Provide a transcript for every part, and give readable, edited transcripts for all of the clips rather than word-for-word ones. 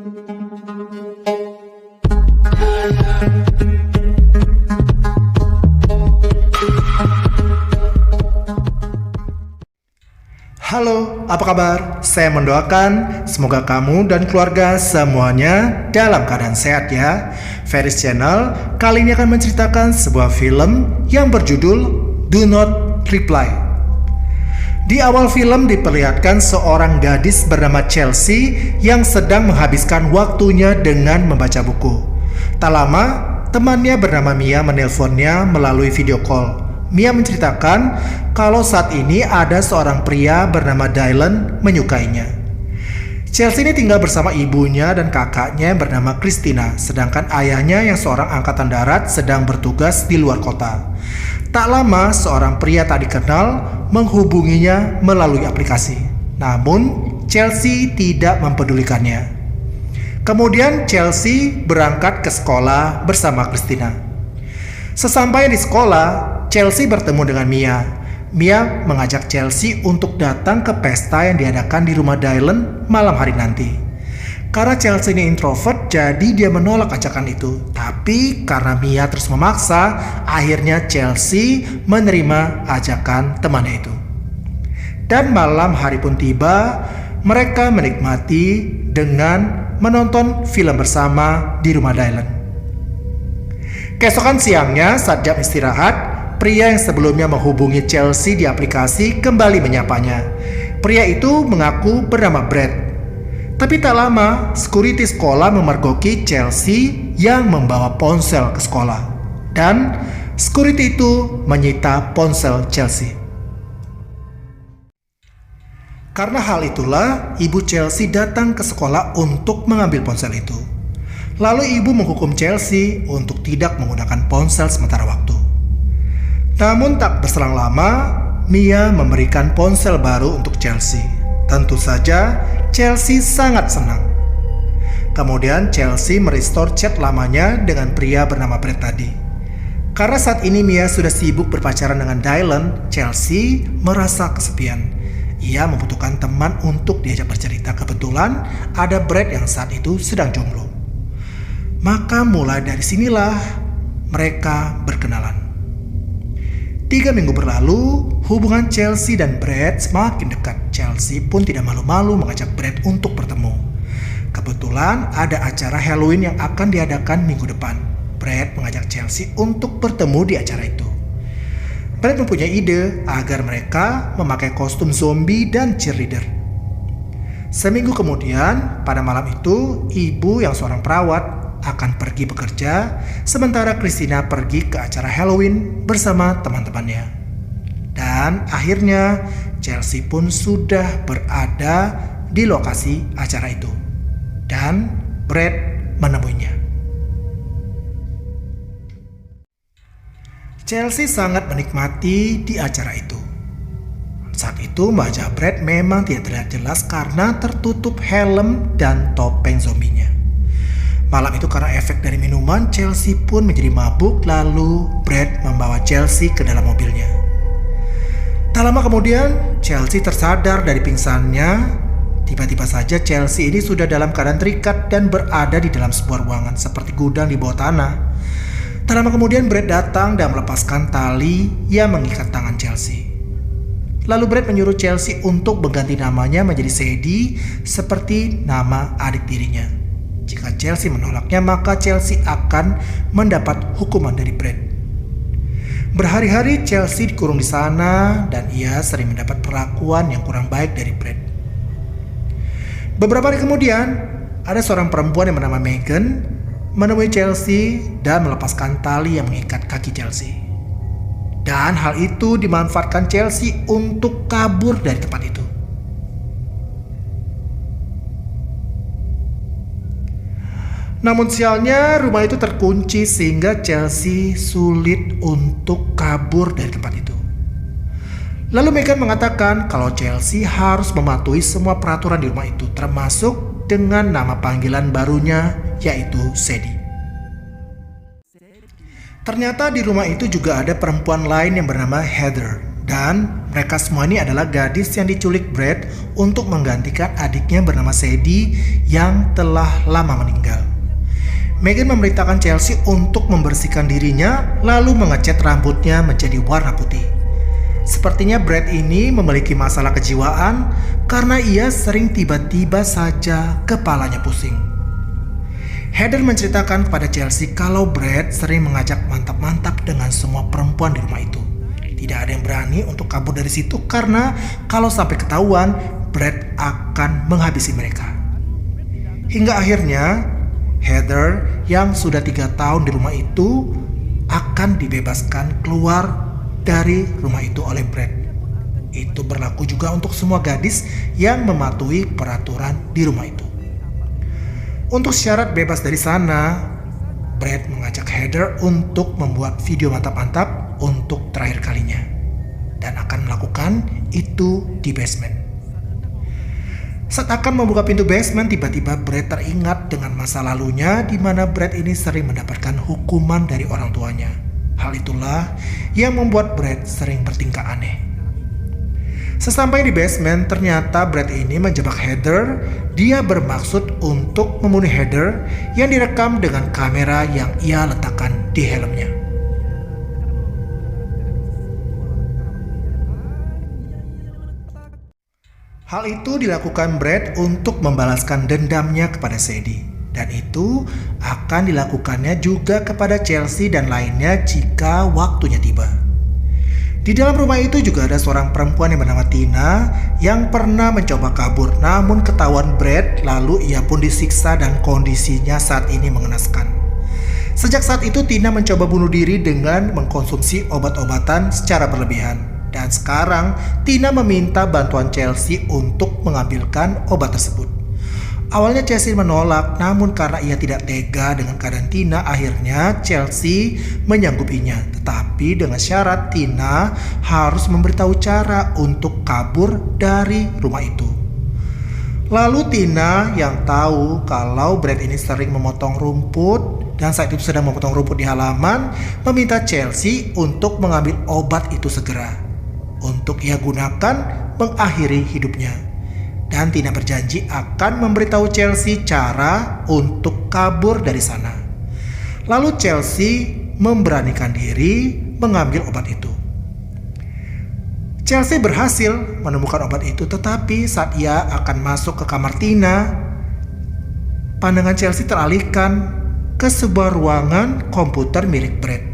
Halo, apa kabar? Saya mendoakan semoga kamu dan keluarga semuanya dalam keadaan sehat ya. Ferris Channel kali ini akan menceritakan sebuah film yang berjudul Do Not Reply. Di awal film diperlihatkan seorang gadis bernama Chelsea yang sedang menghabiskan waktunya dengan membaca buku. Tak lama, temannya bernama Mia menelponnya melalui video call. Mia menceritakan kalau saat ini ada seorang pria bernama Dylan menyukainya. Chelsea ini tinggal bersama ibunya dan kakaknya yang bernama Christina, sedangkan ayahnya yang seorang angkatan darat sedang bertugas di luar kota. Tak lama, seorang pria tak dikenal menghubunginya melalui aplikasi. Namun, Chelsea tidak mempedulikannya. Kemudian Chelsea berangkat ke sekolah bersama Christina. Sesampainya di sekolah, Chelsea bertemu dengan Mia. Mia mengajak Chelsea untuk datang ke pesta yang diadakan di rumah Dylan malam hari nanti. Karena Chelsea ini introvert, jadi dia menolak ajakan itu. Tapi karena Mia terus memaksa, akhirnya Chelsea menerima ajakan temannya itu. Dan malam hari pun tiba, mereka menikmati dengan menonton film bersama di rumah Dylan. Keesokan siangnya, saat jam istirahat, pria yang sebelumnya menghubungi Chelsea di aplikasi kembali menyapanya. Pria itu mengaku bernama Brad. Tapi tak lama, security sekolah memergoki Chelsea yang membawa ponsel ke sekolah. Dan security itu menyita ponsel Chelsea. Karena hal itulah, ibu Chelsea datang ke sekolah untuk mengambil ponsel itu. Lalu ibu menghukum Chelsea untuk tidak menggunakan ponsel sementara waktu. Namun tak berselang lama, Mia memberikan ponsel baru untuk Chelsea. Tentu saja, Chelsea sangat senang. Kemudian Chelsea merestore chat lamanya dengan pria bernama Brad tadi. Karena saat ini Mia sudah sibuk berpacaran dengan Dylan, Chelsea merasa kesepian. Ia membutuhkan teman untuk diajak bercerita. Kebetulan ada Brad yang saat itu sedang jomblo. Maka mulai dari sinilah mereka berkenalan. 3 minggu berlalu, hubungan Chelsea dan Brad semakin dekat. Chelsea pun tidak malu-malu mengajak Brad untuk bertemu. Kebetulan ada acara Halloween yang akan diadakan minggu depan. Brad mengajak Chelsea untuk bertemu di acara itu. Brad mempunyai ide agar mereka memakai kostum zombie dan cheerleader. Seminggu kemudian, pada malam itu, ibu yang seorang perawat akan pergi bekerja, sementara Christina pergi ke acara Halloween bersama teman-temannya. Dan akhirnya Chelsea pun sudah berada di lokasi acara itu. Dan Brad menemuinya. Chelsea sangat menikmati di acara itu. Saat itu wajah Brad memang tidak terlihat jelas karena tertutup helm dan topeng zombinya. Malam itu karena efek dari minuman, Chelsea pun menjadi mabuk, lalu Brad membawa Chelsea ke dalam mobilnya. Tak lama kemudian, Chelsea tersadar dari pingsannya. Tiba-tiba saja Chelsea ini sudah dalam keadaan terikat dan berada di dalam sebuah ruangan seperti gudang di bawah tanah. Tak lama kemudian Brad datang dan melepaskan tali yang mengikat tangan Chelsea. Lalu Brad menyuruh Chelsea untuk mengganti namanya menjadi Sadie seperti nama adik tirinya. Jika Chelsea menolaknya, maka Chelsea akan mendapat hukuman dari Brad. Berhari-hari Chelsea dikurung di sana dan ia sering mendapat perlakuan yang kurang baik dari Brad. Beberapa hari kemudian, ada seorang perempuan yang bernama Megan menemui Chelsea dan melepaskan tali yang mengikat kaki Chelsea. Dan hal itu dimanfaatkan Chelsea untuk kabur dari tempat itu. Namun sialnya rumah itu terkunci sehingga Chelsea sulit untuk kabur dari tempat itu. Lalu Megan mengatakan kalau Chelsea harus mematuhi semua peraturan di rumah itu, termasuk dengan nama panggilan barunya yaitu Sadie. Ternyata di rumah itu juga ada perempuan lain yang bernama Heather. Dan mereka semua ini adalah gadis yang diculik Brad untuk menggantikan adiknya bernama Sadie yang telah lama meninggal. Megan memerintahkan Chelsea untuk membersihkan dirinya lalu mengecat rambutnya menjadi warna putih. Sepertinya Brad ini memiliki masalah kejiwaan karena ia sering tiba-tiba saja kepalanya pusing. Heather menceritakan kepada Chelsea kalau Brad sering mengajak mantap-mantap dengan semua perempuan di rumah itu. Tidak ada yang berani untuk kabur dari situ karena kalau sampai ketahuan, Brad akan menghabisi mereka. Hingga akhirnya, Heather yang sudah 3 tahun di rumah itu akan dibebaskan keluar dari rumah itu oleh Brad. Itu berlaku juga untuk semua gadis yang mematuhi peraturan di rumah itu. Untuk syarat bebas dari sana, Brad mengajak Heather untuk membuat video mantap-mantap untuk terakhir kalinya dan akan melakukan itu di basement. Saat akan membuka pintu basement, tiba-tiba Brad teringat dengan masa lalunya di mana Brad ini sering mendapatkan hukuman dari orang tuanya. Hal itulah yang membuat Brad sering bertingkah aneh. Sesampai di basement, ternyata Brad ini menjebak Heather. Dia bermaksud untuk membunuh Heather yang direkam dengan kamera yang ia letakkan di helmnya. Hal itu dilakukan Brad untuk membalaskan dendamnya kepada Sadie. Dan itu akan dilakukannya juga kepada Chelsea dan lainnya jika waktunya tiba. Di dalam rumah itu juga ada seorang perempuan yang bernama Tina yang pernah mencoba kabur namun ketahuan Brad lalu ia pun disiksa dan kondisinya saat ini mengenaskan. Sejak saat itu Tina mencoba bunuh diri dengan mengkonsumsi obat-obatan secara berlebihan. Dan sekarang Tina meminta bantuan Chelsea untuk mengambilkan obat tersebut. Awalnya Chelsea menolak, namun karena ia tidak tega dengan keadaan Tina, akhirnya Chelsea menyanggupinya. Tetapi dengan syarat Tina harus memberitahu cara untuk kabur dari rumah itu. Lalu Tina yang tahu kalau Brad ini sering memotong rumput dan saat itu sedang memotong rumput di halaman, meminta Chelsea untuk mengambil obat itu segera untuk ia gunakan mengakhiri hidupnya. Dan Tina berjanji akan memberitahu Chelsea cara untuk kabur dari sana. Lalu Chelsea memberanikan diri mengambil obat itu. Chelsea berhasil menemukan obat itu, tetapi saat ia akan masuk ke kamar Tina, pandangan Chelsea teralihkan ke sebuah ruangan komputer milik Brad.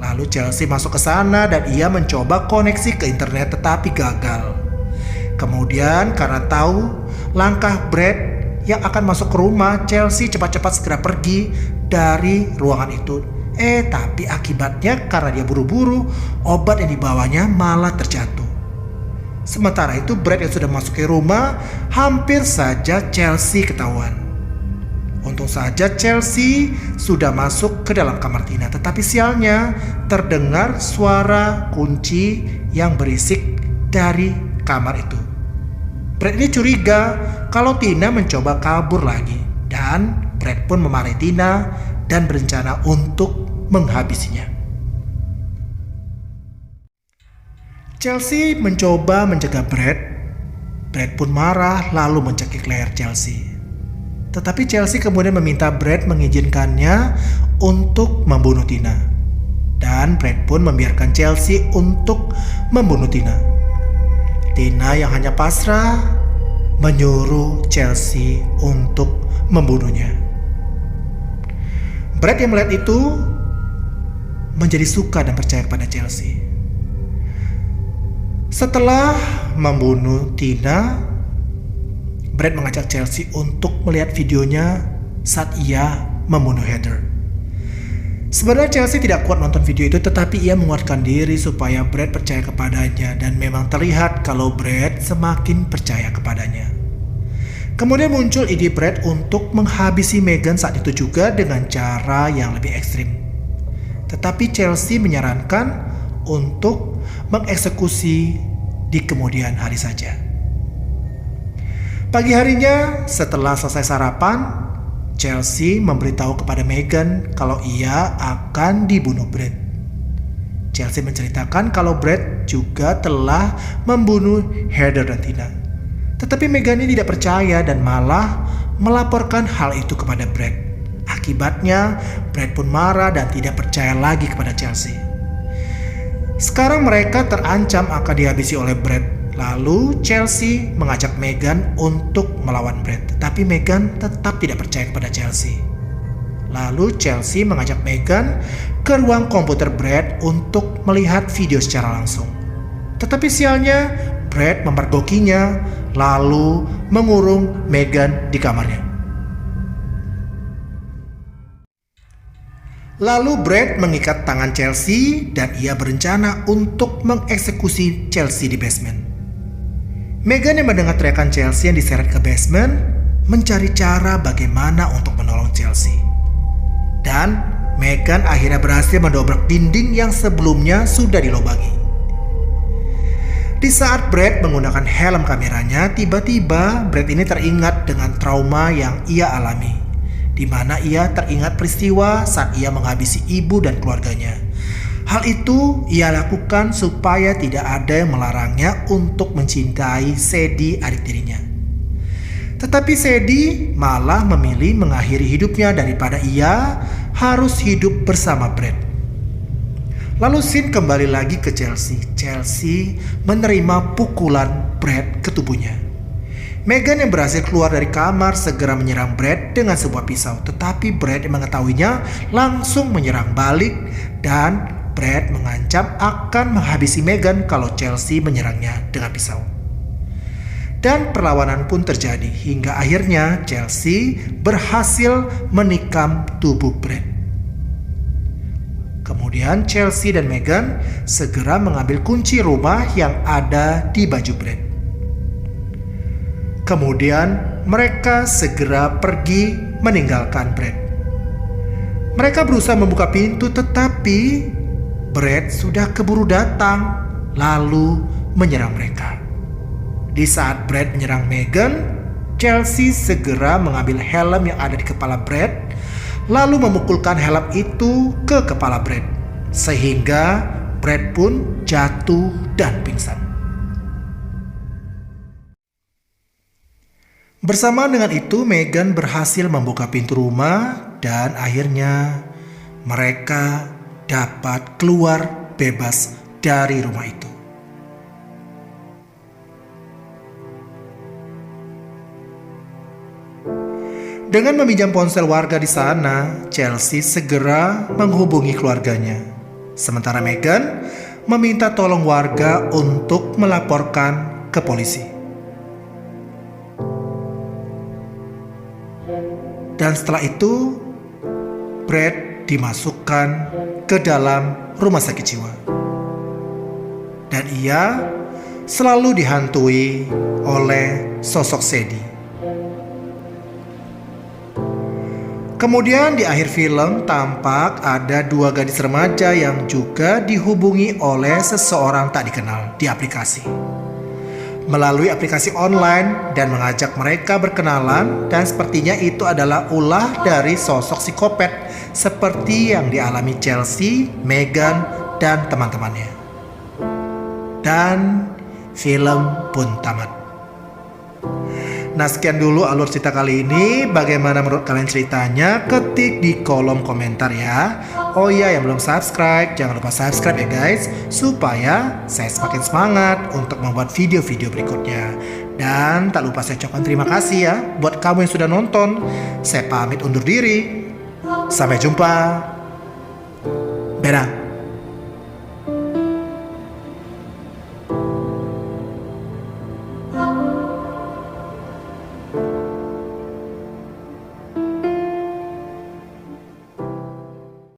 Lalu Chelsea masuk ke sana dan ia mencoba koneksi ke internet tetapi gagal. Kemudian karena tahu langkah Brad yang akan masuk ke rumah, Chelsea cepat-cepat segera pergi dari ruangan itu. Tapi akibatnya karena dia buru-buru, obat yang dibawanya malah terjatuh. Sementara itu Brad yang sudah masuk ke rumah, hampir saja Chelsea ketahuan. Untung saja Chelsea sudah masuk ke dalam kamar Tina, tetapi sialnya terdengar suara kunci yang berisik dari kamar itu. Brad ini curiga kalau Tina mencoba kabur lagi dan Brad pun memarahi Tina dan berencana untuk menghabisinya. Chelsea mencoba mencegah Brad. Brad pun marah lalu mencekik leher Chelsea. Tetapi Chelsea kemudian meminta Brad mengizinkannya untuk membunuh Tina. Dan Brad pun membiarkan Chelsea untuk membunuh Tina. Tina yang hanya pasrah menyuruh Chelsea untuk membunuhnya. Brad yang melihat itu menjadi suka dan percaya kepada Chelsea. Setelah membunuh Tina, Brad mengajak Chelsea untuk melihat videonya saat ia membunuh Heather. Sebenarnya Chelsea tidak kuat nonton video itu, tetapi ia menguatkan diri supaya Brad percaya kepadanya dan memang terlihat kalau Brad semakin percaya kepadanya. Kemudian muncul ide Brad untuk menghabisi Megan saat itu juga dengan cara yang lebih ekstrim. Tetapi Chelsea menyarankan untuk mengeksekusi di kemudian hari saja. Pagi harinya, setelah selesai sarapan, Chelsea memberitahu kepada Megan kalau ia akan dibunuh Brad. Chelsea menceritakan kalau Brad juga telah membunuh Heather dan Tina. Tetapi Meghan ini tidak percaya dan malah melaporkan hal itu kepada Brad. Akibatnya, Brad pun marah dan tidak percaya lagi kepada Chelsea. Sekarang mereka terancam akan dihabisi oleh Brad. Lalu Chelsea mengajak Meghan untuk melawan Brad, tetapi Meghan tetap tidak percaya kepada Chelsea. Lalu Chelsea mengajak Meghan ke ruang komputer Brad untuk melihat video secara langsung. Tetapi sialnya, Brad memergokinya lalu mengurung Meghan di kamarnya. Lalu Brad mengikat tangan Chelsea dan ia berencana untuk mengeksekusi Chelsea di basement. Meghan yang mendengar teriakan Chelsea yang diseret ke basement mencari cara bagaimana untuk menolong Chelsea. Dan Meghan akhirnya berhasil mendobrak dinding yang sebelumnya sudah dilobangi. Di saat Brad menggunakan helm kameranya, tiba-tiba Brad ini teringat dengan trauma yang ia alami, di mana ia teringat peristiwa saat ia menghabisi ibu dan keluarganya. Hal itu ia lakukan supaya tidak ada yang melarangnya untuk mencintai Sadie, adik tirinya. Tetapi Sadie malah memilih mengakhiri hidupnya daripada ia harus hidup bersama Brad. Lalu scene kembali lagi ke Chelsea. Chelsea menerima pukulan Brad ke tubuhnya. Meghan yang berhasil keluar dari kamar segera menyerang Brad dengan sebuah pisau. Tetapi Brad yang mengetahuinya langsung menyerang balik dan Brad mengancam akan menghabisi Meghan kalau Chelsea menyerangnya dengan pisau. Dan perlawanan pun terjadi hingga akhirnya Chelsea berhasil menikam tubuh Brad. Kemudian Chelsea dan Meghan segera mengambil kunci rumah yang ada di baju Brad. Kemudian mereka segera pergi meninggalkan Brad. Mereka berusaha membuka pintu tetapi Brad sudah keburu datang lalu menyerang mereka. Di saat Brad menyerang Meghan, Chelsea segera mengambil helm yang ada di kepala Brad, lalu memukulkan helm itu ke kepala Brad, sehingga Brad pun jatuh dan pingsan. Bersamaan dengan itu, Meghan berhasil membuka pintu rumah dan akhirnya mereka dapat keluar bebas dari rumah itu. Dengan meminjam ponsel warga di sana, Chelsea segera menghubungi keluarganya. Sementara Meghan meminta tolong warga untuk melaporkan ke polisi. Dan setelah itu, Brad dimasukkan ke dalam rumah sakit jiwa. Dan ia selalu dihantui oleh sosok Sadie. Kemudian di akhir film tampak ada dua gadis remaja yang juga dihubungi oleh seseorang tak dikenal di aplikasi. Melalui aplikasi online dan mengajak mereka berkenalan, dan sepertinya itu adalah ulah dari sosok psikopat seperti yang dialami Chelsea, Meghan, dan teman-temannya. Dan film pun tamat. Nah, sekian dulu alur cerita kali ini. Bagaimana menurut kalian ceritanya? Ketik di kolom komentar ya. Oh iya, yang belum subscribe, jangan lupa subscribe ya guys, supaya saya semakin semangat untuk membuat video-video berikutnya. Dan tak lupa saya ucapkan terima kasih ya buat kamu yang sudah nonton. Saya pamit undur diri. Sampai jumpa. Dadah.